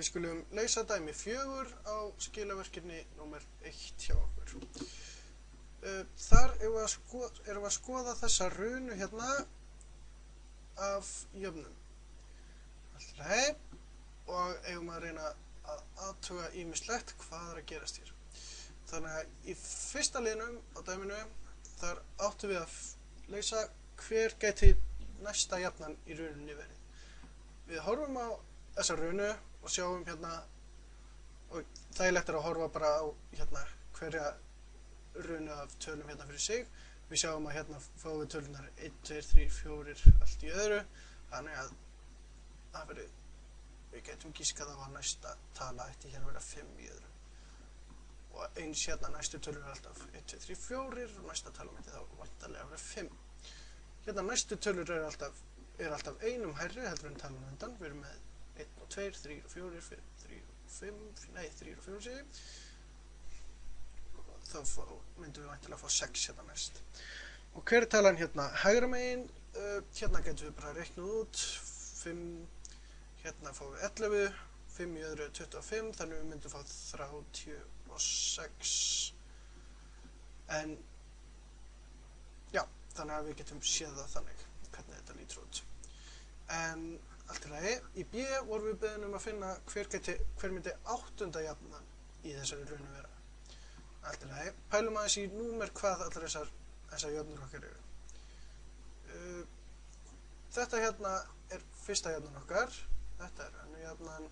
Við skulum leysa dæmi 4 á skilaverkefni númer 1 hjá okkur. Þar erum við að skoða þessa runu hérna af jöfnum. Alltaf, og eigum að reyna að athuga ýmislegt hvað er að gerast hér. Þannig að í fyrsta liðnum á dæminu þar áttum við að leysa hver gæti næsta jafnan í rununni verið. Við horfum á þessa runu og sjáum hérna, og þægilegt er að horfa bara á hérna hverja runu af tölum hérna fyrir sig. Við sjáum að hérna fáum við tölunar 1, 2, 3, 4 allt í öðru, þannig að við getum gískað á að næsta tala ætti hérna vera 5 í öðru. Og eins hérna næstu tölur er alltaf 1, 2, 3, 4 og næsta tala myndi þá vantarlega vera 5. Hérna næstu tölur er alltaf einum hærri heldur en talan undan. Við erum með 1 og 2, 3 og 4, 3 og 5, nei 3 og 4 segi. Og þá myndum við vantilega að fá 6 hérna næst. Og hver er talan hérna hægra megin? Hérna getum við bara reiknað út 5, hérna fáum við 11, 5 í öðru 25, þannig við myndum fá 36. En já, þannig að við getum séð það þannig hvernig þetta lítur út. En allt í lagi, í B vorum við beðin að finna hver myndi 8. jafnan í þessari runu vera. Allt í lagi, pælum aðeins í númer hvað allar þessar jöfnur okkar eru. Þetta hérna er fyrsta jafnan okkar, þetta er önnur jafnan,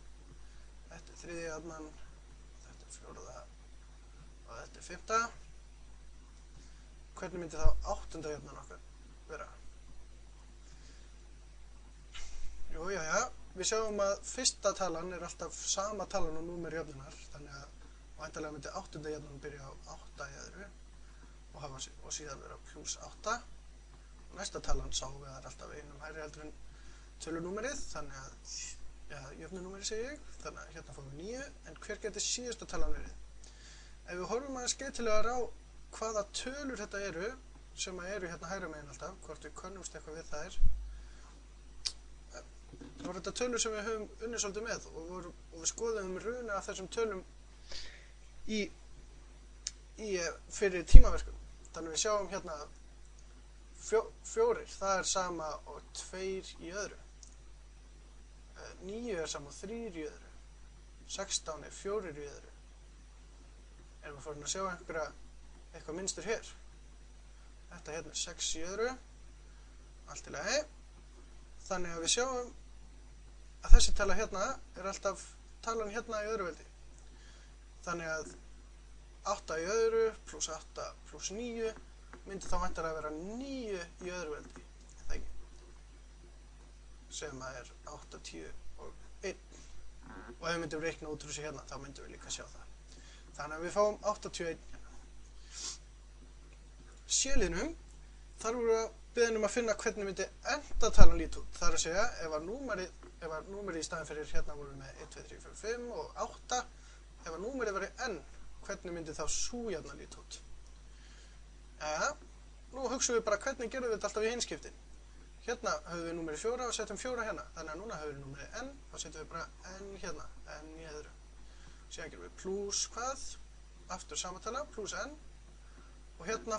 þetta er þriðja jafnan, þetta er fjórða og þetta er 5. Hvernig myndi þá 8. jafnan okkar vera? Jú, við sjáum að fyrsta talan er alltaf sama talan og númer jöfnunar, þannig að væntanlega myndi 8. jafnan byrja á 8 í öðru og síðan vera +8. Næsta talan sáum við að það er alltaf einum hærri heldur en tölunúmerið, þannig að jöfnunúmerið segi ég, þannig að hérna fáum við 9, en hver geti síðasta talan verið? Ef við horfum aðeins skemmtilega á hvaða tölur þetta eru, sem eru hérna hægra megin alltaf, hvort við könnumst eitthvað við þær, þá voru þetta tölur sem við höfum unnið svolítið með og við skoðum runa af þessum tölum fyrir tímaverkum. Þannig við sjáum hérna 4, það er sama og 2 í öðru. 9 er sama og 3 í öðru. 16 er 4 í öðru. Erum við farin að sjá eitthvað minnstur hér. Þetta hérna er 6 í öðru. Allt í lagi. Þannig að við sjáum að þessi tala hérna er alltaf talan hérna í öðruveldi. Þannig að 8 í öðru plus 8 plus 9 myndi þá væntanlega að vera 9 í öðruveldi, það ekki? Sem að er 8, 10 og 1. Og ef við myndum reikna út úr þessu hérna, þá myndum við líka sjá það. Þannig að við fáum 81 hérna. C-liðnum, þar voru við beðin að finna hvernig myndi endatalan líta út. Það er að segja, ef að númerið í staðin fyrir hérna voru við með 1, 2, 3, 4, 5 og 8, ef að númerið væri n, hvernig myndi þá sú jafna líta út? Nú hugsaum við bara hvernig gerum við þetta alltaf í hinskiptin. Hérna höfum við númerið 4 og setjum 4 hérna, þannig að núna höfum við númerið n, þá setjum við bara n hérna, n í öðru. Síðan gerum við plus hvað, aftur samatala, plus n, og hérna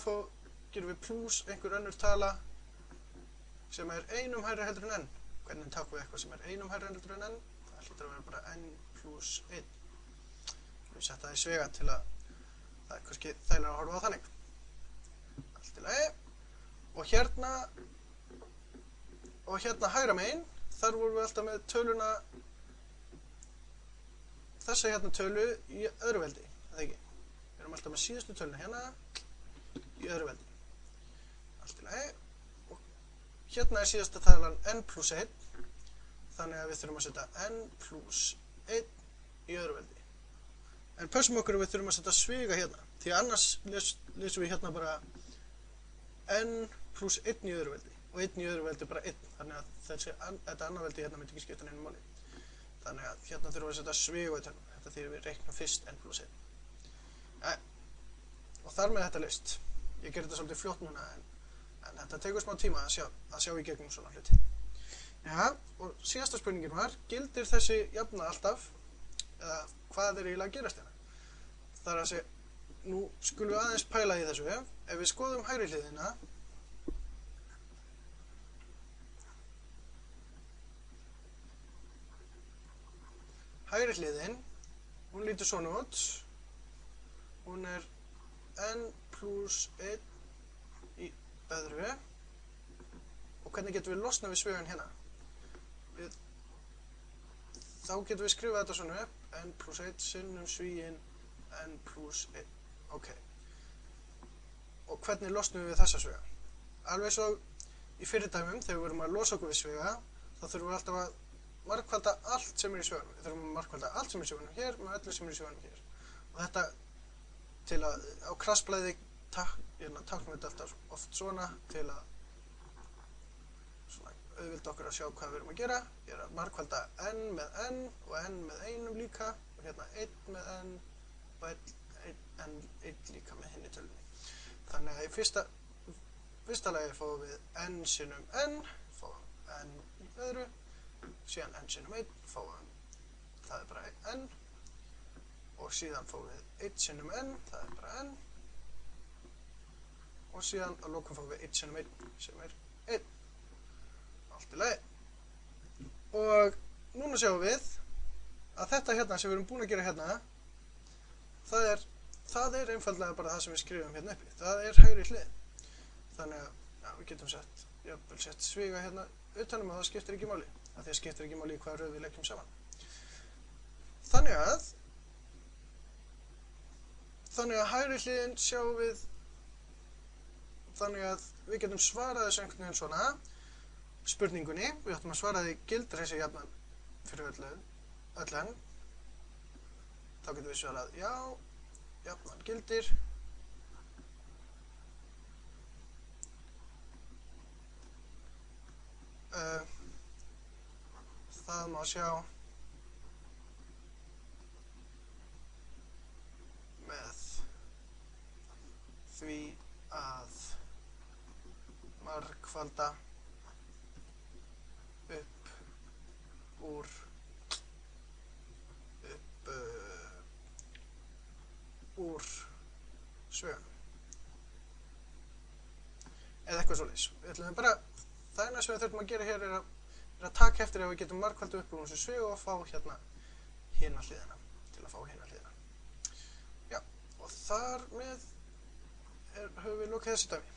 gerum við plus einhver önnur tala sem er einum hærri heldur en n. Hvernig takum við eitthvað sem er einum hærri heldur en n? Það hlýtur að vera bara n plus 1. Við setja það í svega til að það er kannski þægilega að horfa á þannig. Allt í lagi. Og hérna hægra megin, þar vorum við alltaf með töluna, þessa hérna tölu í öðruveldi, eða ekki? Við erum alltaf með síðustu töluna hérna í öðruveldi. Allt í lagi. Og hérna er síðasta talan n plus 1, þannig að við þurfum að setja n plus 1 í öðruveldi. En pössum okkur að við þurfum að setja sviga hérna, því annars lesum við hérna bara n plus 1 í öðruveldi og 1 í öðruveldi bara 1, þannig að þetta annarveldi hérna myndi ekki skipta neinu máli. Þannig að hérna þurfum við að setja sviga þetta því við reiknum fyrst n plus 1. Og þar með þetta list. Ég ger þetta svolítið fljótt núna, en þetta tekur smá tíma að sjá í gegnum svona hluti. Og síðasta spurningin var, gildir þessi jafna alltaf eða hvað er eiginlega að gerast hérna. Það er að segja, nú skulum við aðeins pæla í þessu. Ef við skoðum hægri hliðina, hægri hliðin, hún lítur svona út. Hún er n plus 1 í öðru. Og hvernig getum við losnað við svegan hérna? Þá getum við skrifað þetta svona upp, n plus 1 sinnum svíinn n plus 1. Ok. Og hvernig losnum við þessa svega? Alveg svo í fyrir dæmum, þegar við verum að losa okkur við svega, þá þurfum við alltaf að margfalda allt sem er í sveganum. Við þurfum að margfalda allt sem er í sveganum hér með öllu sem er í sveganum hér. Og þetta, til að á krassblæði táknum við þetta oft svona til að auðvilda okkur að sjá hvað við erum að gera. Ég er að margfalda n með n og n með einum líka og hérna 1 með n og n líka með hinni tölunni. Þannig að í fyrsta lagi fáum við n sinnum n, fáum n í öðru, síðan n sinnum 1, fáum það er bara n og síðan fáum við 1 sinnum n, það er bara n og síðan að lokum fáum við 1 sinnum 1 sem er 1. Allt í lagi. Og núna sjáum við að þetta hérna sem við erum búin að gera hérna, það er einfaldlega bara það sem við skrifum hérna uppi. Það er hægri hlið. Þannig að við getum sett sviga hérna utanum og það skiptir ekki máli. Af því að skiptir ekki máli í hvaða röð við leggjum saman. Þannig að hægri hliðin sjáum við, þannig að við getum svarað þessu einhvern veginn svona spurningunni. Við ætlum að svara því gildir þessi jafnan fyrir öll n. Þá getum við svarað já, jafnan gildir. Það má sjá með því að margfalda upp úr sveganum eða eitthvað svoleiðis. Við ætlum bara, það eina sem við þurfum að gera hér er að taka eftir ef við getum margfalda upp úr þessu svega og fá hérna hina hliðina til að fá hina hliðina. Já, og þar með höfum við lokið þessu dæmi.